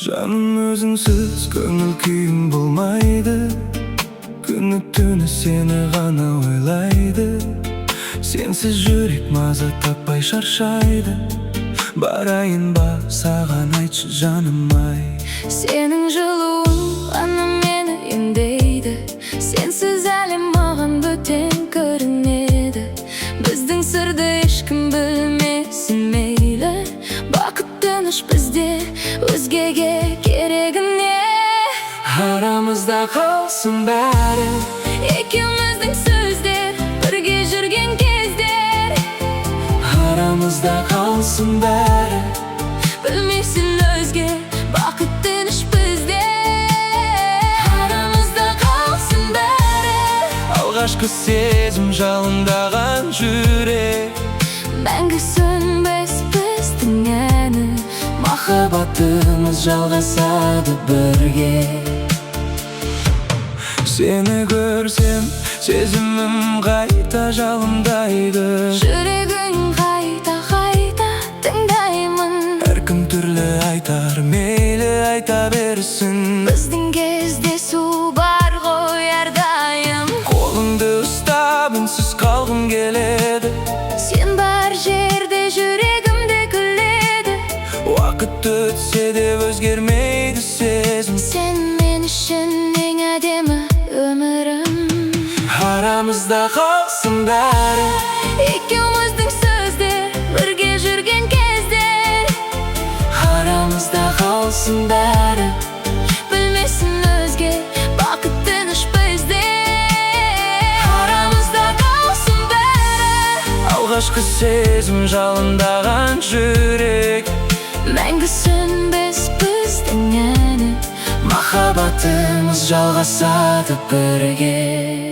Жаным өзіңсіз көңіл күйім болмайды, күні түні сені ғана ойлайды. Сенсіз жүрек маза таппай шаршайды. Барайын ба саған айтшы жаным-ай. Сенің жылуың ғана мені емдейді. Сенсіз әлем маған бөтен көрінеді. Біздің сырды ешкім білмесін мейлі. Бақыт тыныш бізде, өзгеге керегім не? Арамызда қалсын бәрі, екеуміздің сөздер, бірге жүрген кездер. Арамызда қалсын бәрі, білмесін өзге, бақыт тыныш бізде. Арамызда қалсын бәрі, алғашқы сезім жалындаған жүрек. мәңгі сөнбес біздің әні, Махаббатымыз жалғасады бірге. Сені көрсем, сезімім қайта жалындайды. жүрегің қайта тыңдаймын. Әркім түрлі айтар, мейлі айта берсін. Біздің кездесу бар ғой әрдайым. Қолыңды ұстап үнсіз қалғым келеді. Сен бар жерде жүрегімде күледі. Уақыт өтсе де өзгермейді сезім. Сен мен үшін ең әдемі өмірім. Арамызда қалсын бәрі, екеуміздің сөздер, бірге жүрген кездер. арамызда қалсын бәрі, білмесін өзге, бақыт тыныш бізде. Арамызда қалсын бәрі, алғашқы сезім жалындаған жүрек. мәңгі сөнбес біздің әні, Махаббатымыз жалғасады бірге.